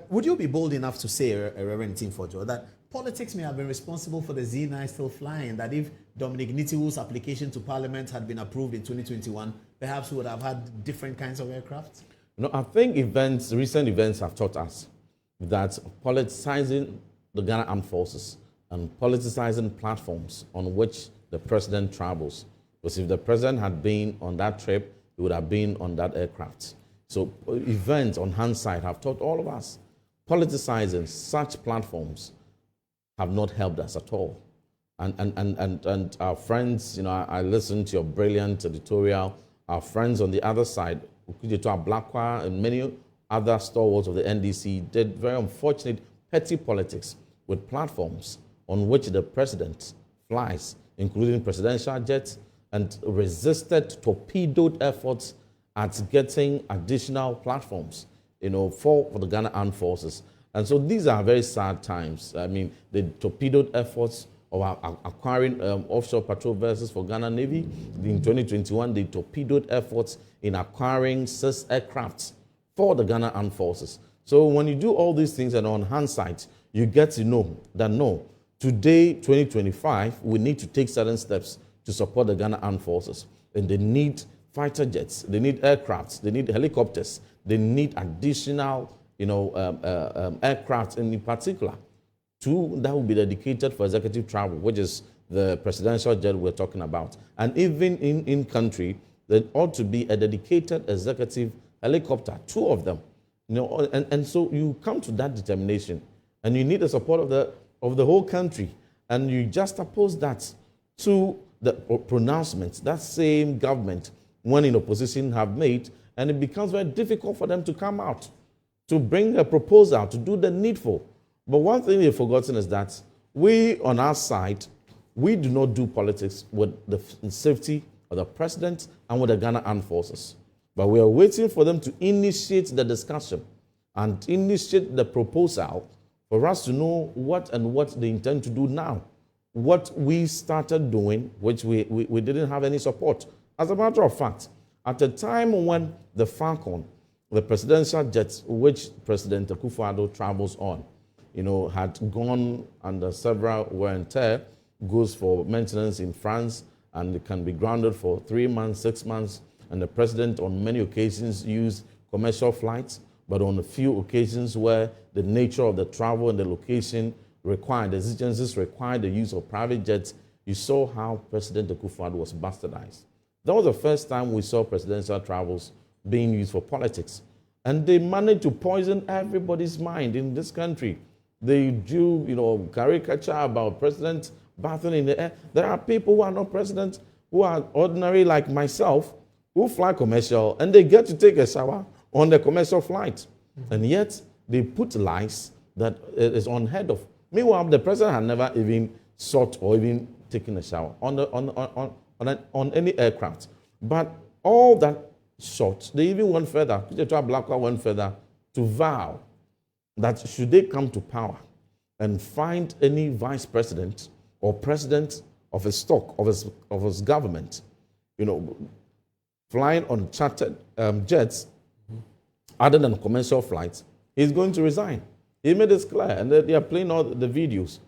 Would you be bold enough to say, Reverend Ntim Fordjour, that politics may have been responsible for the Z9 still flying, that if Dominic Nitiwu's application to Parliament had been approved in 2021, perhaps we would have had different kinds of aircraft? No, I think recent events have taught us that politicizing the Ghana Armed Forces and politicizing platforms on which the president travels, because if the president had been on that trip, he would have been on that aircraft. So events on hindsight have taught all of us, politicizing such platforms have not helped us at all. And our friends, I listened to your brilliant editorial. Our friends on the other side, Okudzeto Ablakwa and many other stalwarts of the NDC did very unfortunate petty politics with platforms on which the president flies, including presidential jets, and resisted torpedoed efforts at getting additional platforms, for the Ghana Armed Forces. And so these are very sad times. I mean, the torpedoed efforts of acquiring offshore patrol vessels for Ghana Navy. In 2021, the torpedoed efforts in acquiring 6 aircrafts for the Ghana Armed Forces. So when you do all these things and on hindsight, you get to know that no, today, 2025, we need to take certain steps to support the Ghana Armed Forces. And they need fighter jets, they need aircrafts, they need helicopters, they need additional aircraft in particular that will be dedicated for executive travel, which is the presidential jet we're talking about. And even in country, there ought to be a dedicated executive helicopter, 2 of them. And so you come to that determination, and you need the support of the whole country, and you just oppose that to the pronouncements that same government, when in opposition, have made, and it becomes very difficult for them to come out to bring a proposal, to do the needful. But one thing they've forgotten is that we, on our side, we do not do politics with the safety of the president and with the Ghana Armed Forces. But we are waiting for them to initiate the discussion and initiate the proposal for us to know what they intend to do now. What we started doing, which we didn't have any support. As a matter of fact, at the time when the Falcon, the presidential jet, which President Akufo-Addo travels on, had gone under several wear and tear, goes for maintenance in France, and it can be grounded for 3 months, 6 months, and the president on many occasions used commercial flights, but on a few occasions where the nature of the travel and the location required, the exigencies required the use of private jets, you saw how President Akufo-Addo was bastardized. That was the first time we saw presidential travels being used for politics. And they managed to poison everybody's mind in this country. They drew, caricature about president bathing in the air. There are people who are not president, who are ordinary like myself, who fly commercial, and they get to take a shower on the commercial flight. And yet, they put lies that is unheard of. Meanwhile, the president had never even sought or even taken a shower on any aircraft. But all that short, they even went further. Jet Ablakwa went further to vow that should they come to power and find any vice president or president of a stock of his government, flying on chartered jets other than commercial flights, he's going to resign. He made this clear, and they are playing all the videos.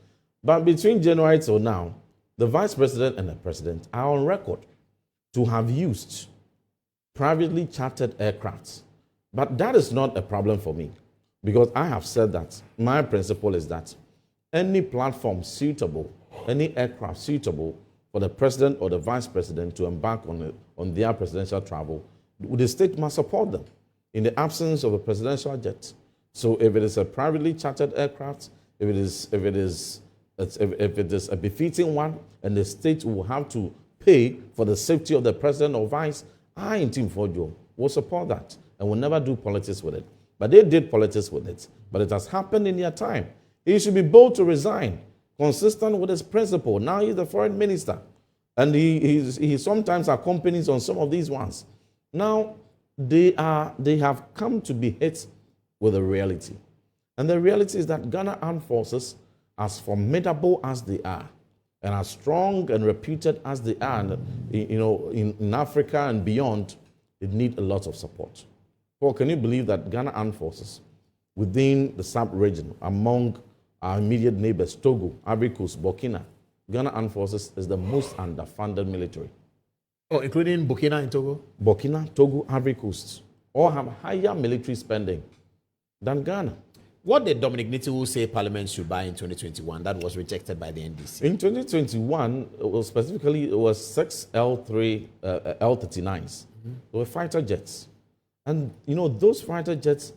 But between January till now, the vice president and the president are on record to have used privately chartered aircrafts. But that is not a problem for me, because I have said that my principle is that any platform suitable, any aircraft suitable for the president or the vice president to embark on their presidential travel, the state must support them in the absence of a presidential jet. So if it is a privately chartered aircraft, if it is a befitting one, and the state will have to pay for the safety of the president or vice, I, Ntim Fordjour, will support that and will never do politics with it. But they did politics with it. But it has happened in their time. He should be bold to resign, consistent with his principle. Now he's the foreign minister, and he sometimes accompanies on some of these ones. Now they have come to be hit with a reality. And the reality is that Ghana Armed Forces, as formidable as they are, and as strong and reputed as they are, in Africa and beyond, they need a lot of support. Paul, can you believe that Ghana Armed Forces within the sub-region, among our immediate neighbors, Togo, Ivory Coast, Burkina, Ghana Armed Forces is the most underfunded military. Oh, including Burkina and Togo? Burkina, Togo, Ivory Coast all have higher military spending than Ghana. What did Dominic Nitiwu say Parliament should buy in 2021 that was rejected by the NDC? In 2021, specifically, it was 6 L3, L39s. They were fighter jets. And, those fighter jets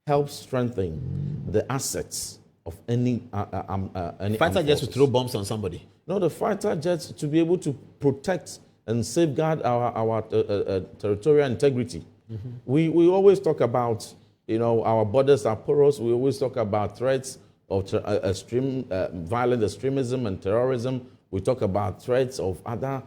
help strengthen the assets of any Fighter jets to throw bombs on somebody? No, the fighter jets to be able to protect and safeguard our territorial integrity. We always talk about, our borders are porous. We always talk about threats of violent extremism and terrorism. We talk about threats of other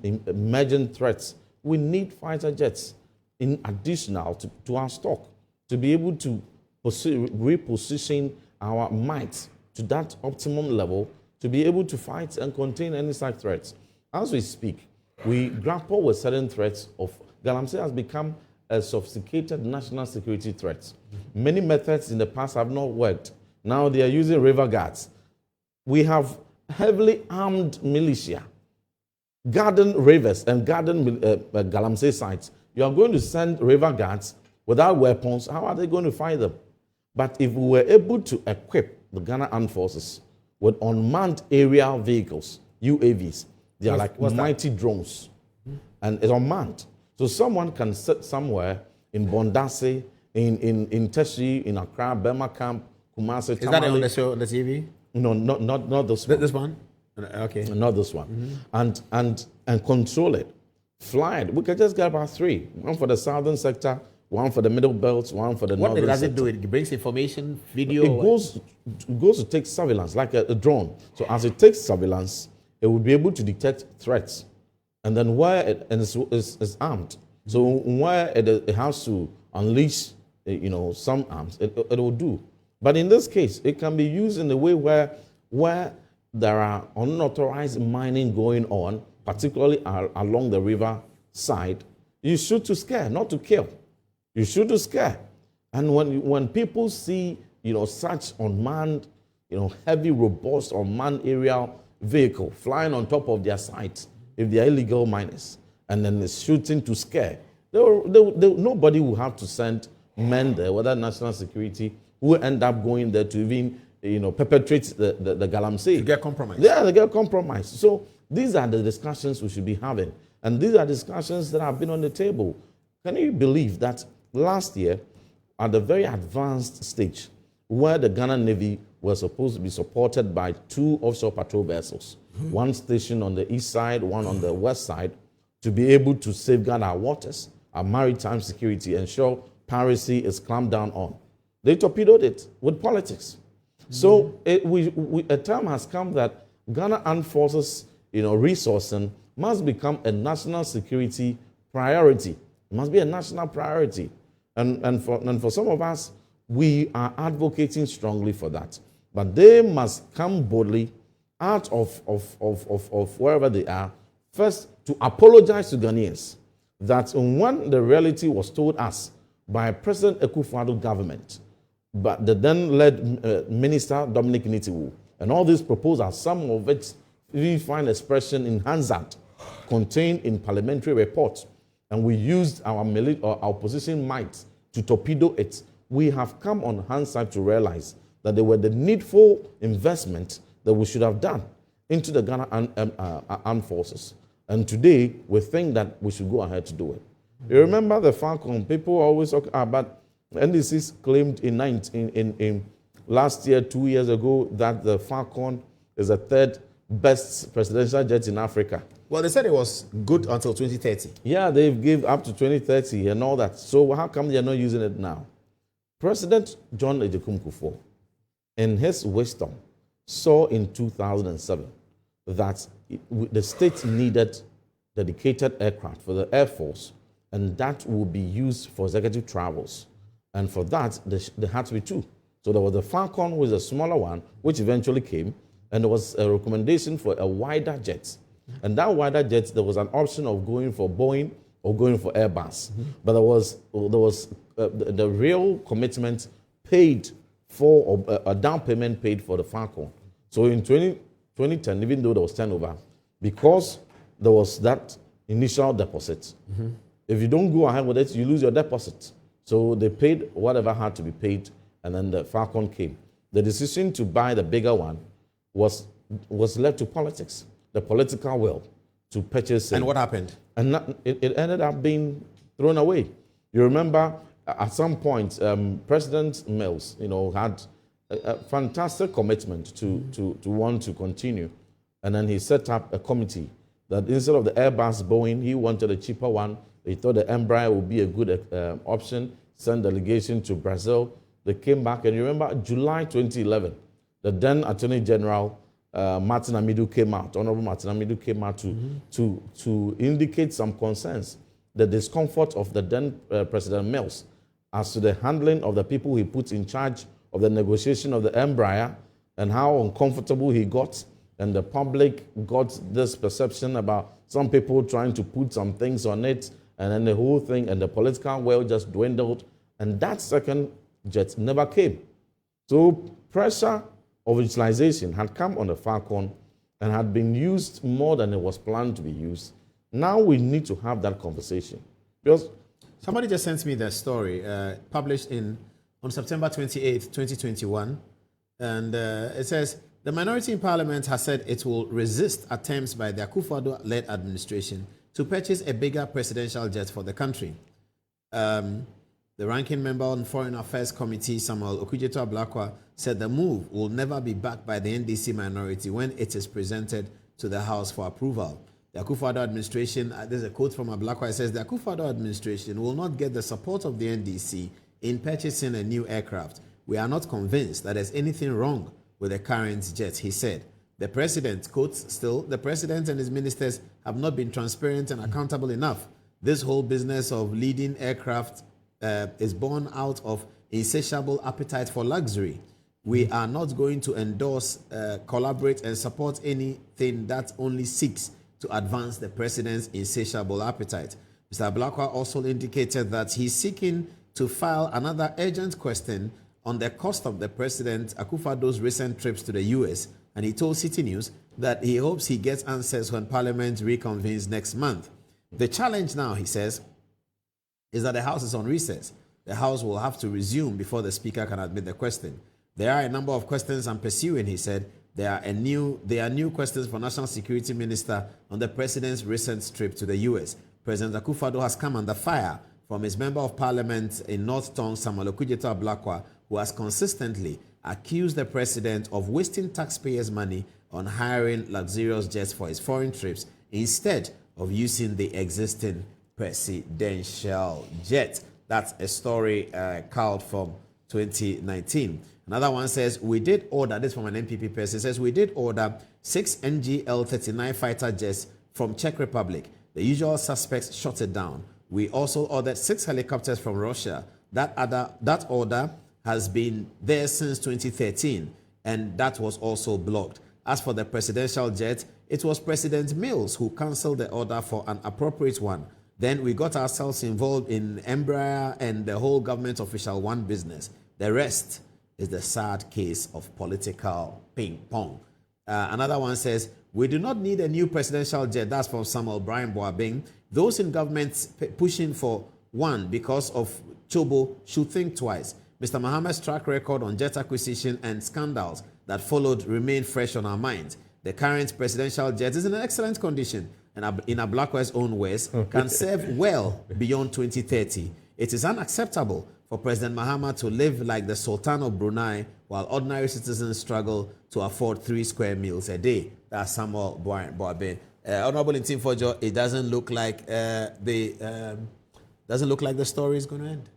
emerging threats. We need fighter jets in additional to our stock to be able to reposition our might to that optimum level to be able to fight and contain any such threats. As we speak, we grapple with certain threats of Galamsey has become a sophisticated national security threat. Many methods in the past have not worked. Now they are using river guards. We have heavily armed militia, guarding rivers and guarding Galamsey sites. You are going to send river guards without weapons. How are they going to fight them? But if we were able to equip the Ghana Armed Forces with unmanned aerial vehicles, UAVs, they are like mighty drones, and it's unmanned. So someone can sit somewhere in Bondase, in Teshi, in Accra, Burma Camp, Kumasi, Is that on the show, on the TV? No, not this one. This one? Okay. Not this one. And control it. Fly it. We can just get about 3. One for the southern sector, one for the middle belt, one for the northern sector. What does it do? It brings information, video? It goes to take surveillance, like a drone. So as it takes surveillance, it will be able to detect threats. And then where it is armed. So where it has to unleash, some arms, it will do. But in this case, it can be used in a way where there are unauthorized mining going on, particularly along the river side. You shoot to scare, not to kill. You shoot to scare. And when people see, such unmanned, heavy, robust, unmanned aerial vehicle flying on top of their sites, if they are illegal miners, and then it's shooting to scare, nobody will have to send men there, whether national security, who will end up going there to even, perpetrate the Galamsey. To get compromised. Yeah, they get compromised. So these are the discussions we should be having. And these are discussions that have been on the table. Can you believe that last year, at the very advanced stage, where the Ghana Navy was supposed to be supported by 2 offshore patrol vessels, one stationed on the east side, one on the west side, to be able to safeguard our waters, our maritime security, ensure piracy is clamped down on. They torpedoed it with politics. So a time has come that Ghana Armed Forces, resourcing must become a national security priority. It must be a national priority. And for some of us, we are advocating strongly for that. But they must come boldly out of wherever they are, first to apologize to Ghanaians that when the reality was told us by President Akufo-Addo government, but the then-led Minister Dominic Nitiwu, and all these proposals, some of which we find expression in Hansard, contained in parliamentary reports, and we used our opposition might to torpedo it. We have come on Hansard to realize that they were the needful investment that we should have done into the Ghana Armed Forces. And today, we think that we should go ahead to do it. You remember the Falcon? People always talk about, NDCs claimed in last year, 2 years ago, that the Falcon is the 3rd best presidential jet in Africa. Well, they said it was good until 2030. Yeah, they've given up to 2030 and all that. So how come they're not using it now? President John Ejekun Kufuor, in his wisdom, saw in 2007 that the state needed dedicated aircraft for the Air Force, and that would be used for executive travels. And for that, there had to be 2. So there was the Falcon, which is a smaller one, which eventually came, and there was a recommendation for a wider jet. And that wider jet, there was an option of going for Boeing or going for Airbus. But there was the real commitment paid for, or a down payment paid for the Falcon. So in 2010, even though there was turnover, because there was that initial deposit, if you don't go ahead with it, you lose your deposit. So they paid whatever had to be paid, and then the Falcon came. The decision to buy the bigger one was left to politics, the political will to purchase it. And what happened? And it ended up being thrown away. You remember at some point, President Mills, had a fantastic commitment to want to continue. And then he set up a committee that instead of the Airbus Boeing, he wanted a cheaper one. He thought the Embraer would be a good option, sent delegation to Brazil. They came back, and you remember July 2011, the then Attorney General, Martin Amidu came out, Honorable Martin Amidu came out to indicate some concerns, the discomfort of the then President Mills as to the handling of the people he put in charge of the negotiation of the Embraer, and how uncomfortable he got, and the public got this perception about some people trying to put some things on it, and then the whole thing and the political will just dwindled, and that second jet never came. So pressure of utilization had come on the Falcon and had been used more than it was planned to be used. Now we need to have that conversation. Because somebody just sent me the story, published on September 28, 2021, and it says, the minority in parliament has said it will resist attempts by the Akufo-Addo-led administration to purchase a bigger presidential jet for the country. The ranking member on Foreign Affairs Committee, Samuel Okudzeto Ablakwa, said the move will never be backed by the NDC minority when it is presented to the House for approval. The Akufo-Addo administration, there's a quote from Ablakwa, it says, the Akufo-Addo administration will not get the support of the NDC in purchasing a new aircraft. We are not convinced that there's anything wrong with the current jet, he said. The president, quotes still, the president and his ministers have not been transparent and accountable enough. This whole business of leading aircraft is born out of insatiable appetite for luxury. We are not going to endorse, collaborate, and support anything that only seeks to advance the president's insatiable appetite. Mr. Ablakwa also indicated that he's seeking to file another urgent question on the cost of the President Akufo-Addo's recent trips to the U.S., and he told City News that he hopes he gets answers when Parliament reconvenes next month. The challenge now, he says, is that the House is on recess. The House will have to resume before the Speaker can admit the question. There are a number of questions I'm pursuing, he said. There are new questions for National Security Minister on the President's recent trip to the U.S. President Akufo-Addo has come under fire from his Member of Parliament in North Tongue, Samuel Okudzeto Ablakwa, who has consistently accused the President of wasting taxpayers' money on hiring luxurious jets for his foreign trips instead of using the existing presidential jet. That's a story culled from 2019. Another one says, we did order, this from an MPP person, says, we did order 6 NGL-39 fighter jets from Czech Republic. The usual suspects shot it down. We also ordered 6 helicopters from Russia. That order has been there since 2013, and that was also blocked. As for the presidential jet, it was President Mills who cancelled the order for an appropriate one. Then we got ourselves involved in Embraer and the whole government official one business. The rest is the sad case of political ping pong. Another one says, we do not need a new presidential jet. That's from Samuel Brian Boabing. Those in government pushing for one because of Chobo should think twice. Mr. Mohammed's track record on jet acquisition and scandals that followed remain fresh on our minds. The current presidential jet is in an excellent condition and, in Ablakwa's own words, can serve well beyond 2030. It is unacceptable for President Mahama to live like the Sultan of Brunei while ordinary citizens struggle to afford 3 square meals a day. That's Samuel Boaben. Honorable Ntim Fordjour, it doesn't look like the story is going to end.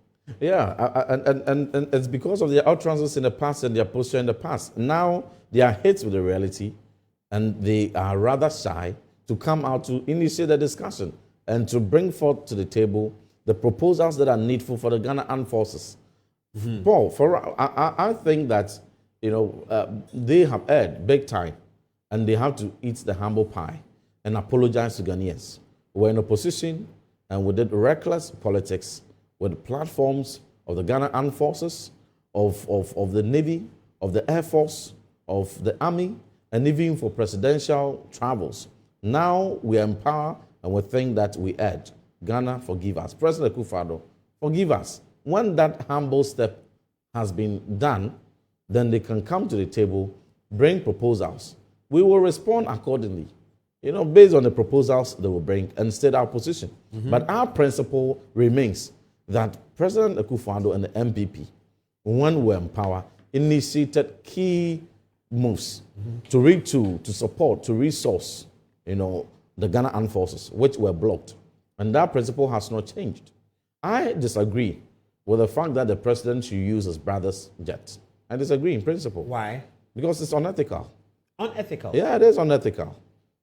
Yeah, and it's because of their utterances in the past and their posture in the past. Now they are hit with the reality, and they are rather shy to come out to initiate the discussion and to bring forth to the table the proposals that are needful for the Ghana Armed Forces. Paul, I think that they have erred big time, and they have to eat the humble pie and apologize to Ghanaians. We're in opposition, and we did reckless politics with platforms of the Ghana Armed Forces, of the Navy, of the Air Force, of the Army, and even for presidential travels. Now we are in power and we think that we erred. Ghana, forgive us. President Akufo-Addo, forgive us. When that humble step has been done, then they can come to the table, bring proposals. We will respond accordingly, based on the proposals they will bring and state our position. But our principle remains that President Akufo-Addo and the MPP, when we were in power, initiated key moves to retool, to support, to resource, the Ghana Armed Forces, which were blocked. And that principle has not changed. I disagree with the fact that the president should use his brother's jet. I disagree in principle. Why? Because it's unethical. Unethical? Yeah, it is unethical.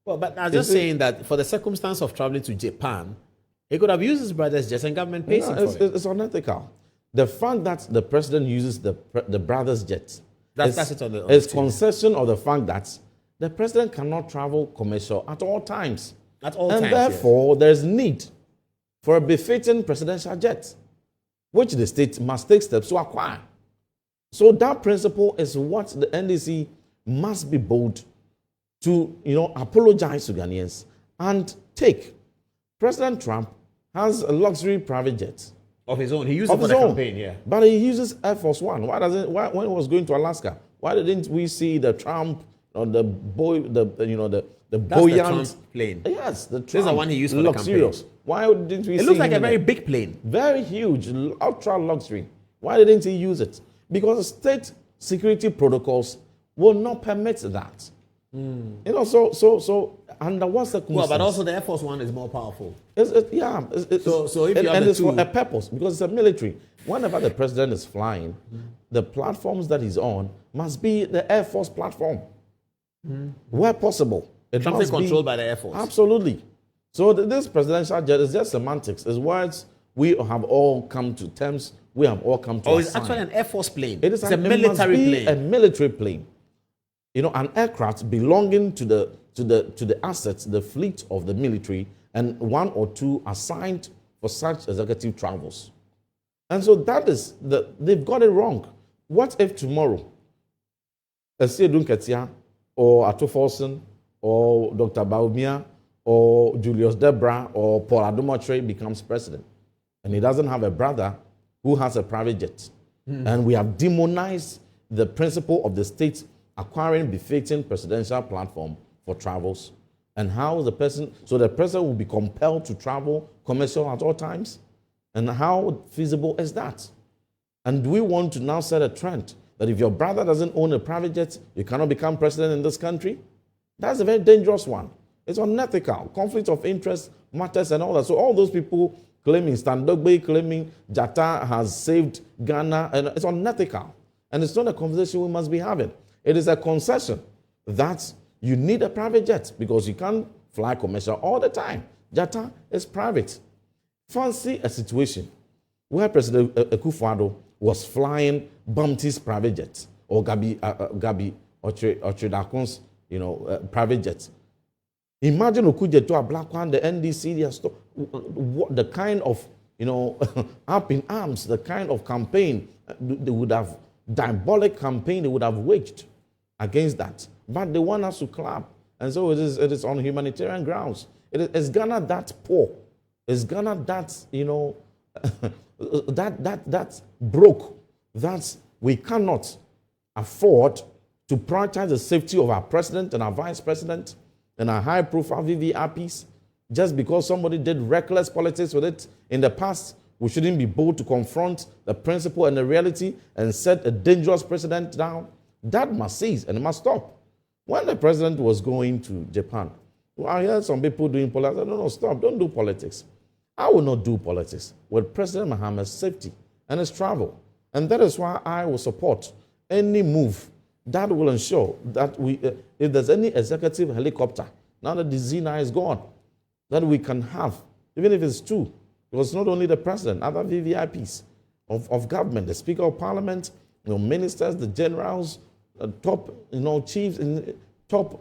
Well, but I'm just saying that for the circumstance of traveling to Japan, he could have used his brother's jet and government pays him for it. It's unethical. The fact that the president uses the brother's jet is concession of the fact that the president cannot travel commercial at all times. At all times, and therefore, there's need for a befitting presidential jet, which the state must take steps to acquire. So that principle is what the NDC must be bold to, apologize to Ghanaians and take. President Trump has a luxury private jet of his own. He used it for the campaign, yeah. But he uses Air Force One. Why when he was going to Alaska? Why didn't we see the Trump or the buoyant the Trump plane? Yes, the Trump. This is the one he used for luxurious. The campaign. Why didn't we see it? It looks like a very big plane. Very huge, ultra luxury. Why didn't he use it? Because state security protocols will not permit that. So under what circumstances? Well, but also the Air Force One is more powerful. So if you have it's for a purpose, because it's a military. Whenever the president is flying, the platforms that he's on must be the Air Force platform. Where possible. It something controlled by the Air Force. Absolutely. So this presidential jet is just semantics. It's words we have all come to terms. We have all come to assign. It's actually an Air Force plane. It's a military plane. A military plane. An aircraft belonging to the assets, the fleet of the military, and one or two assigned for such executive travels. And so that is they've got it wrong. What if tomorrow, Esiedun Ketia or Ato Forson or Dr. Baumia or Julius Debra or Paul Adomotre becomes president, and he doesn't have a brother who has a private jet, and we have demonized the principle of the state acquiring befitting presidential platform for travels, and how the president will be compelled to travel commercial at all times, and how feasible is that? And do we want to now set a trend that if your brother doesn't own a private jet, you cannot become president in this country? That's a very dangerous one. It's unethical. Conflict of interest matters and all that. So all those people claiming, Stan Dogbe claiming Jatta has saved Ghana, and it's unethical. And it's not a conversation we must be having. It is a concession that you need a private jet because you can't fly commercial all the time. Jatta is private. Fancy a situation where President Akufo-Addo was flying Bumpty's private jet or Gabi Ochedakon's private jet. Imagine Okudzeto Ablakwa and the NDC, the kind of up in arms, the kind of campaign they would have, diabolic campaign they would have waged against that. But they want us to clap. And so it is on humanitarian grounds. Is Ghana that poor? Is Ghana that, that broke, that we cannot afford to prioritize the safety of our president and our vice president and our high-profile VVIPs just because somebody did reckless politics with it in the past? We shouldn't be bold to confront the principle and the reality and set a dangerous precedent down. That must cease and it must stop. When the president was going to Japan, I heard some people doing politics. I said, no, stop, don't do politics. I will not do politics with President Mohammed's safety and his travel. And that is why I will support any move that will ensure that if there's any executive helicopter, now that the Z9 is gone, that we can have, even if it's two, because not only the president, other VVIPs of government, the Speaker of Parliament, ministers, the generals, top chiefs, top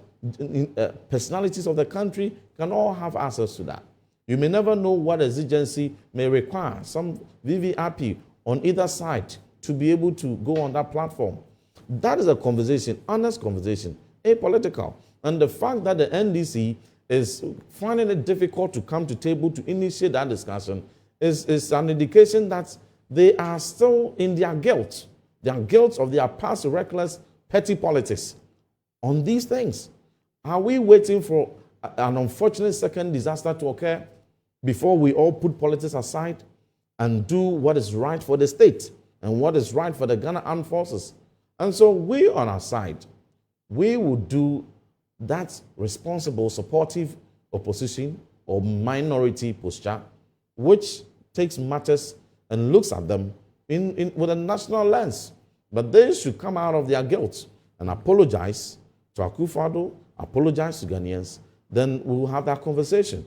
personalities of the country can all have access to that. You may never know what exigency may require. Some VVIP on either side to be able to go on that platform. That is a conversation, honest conversation, apolitical. And the fact that the NDC is finding it difficult to come to table to initiate that discussion is an indication that they are still in their guilt. Their guilt of their past reckless, petty politics on these things. Are we waiting for an unfortunate second disaster to occur before we all put politics aside and do what is right for the state and what is right for the Ghana Armed Forces? And so we on our side, we will do that responsible, supportive opposition or minority posture, which takes matters and looks at them with a national lens. But they should come out of their guilt and apologize to Akufo-Addo, apologize to Ghanaians. Then we will have that conversation.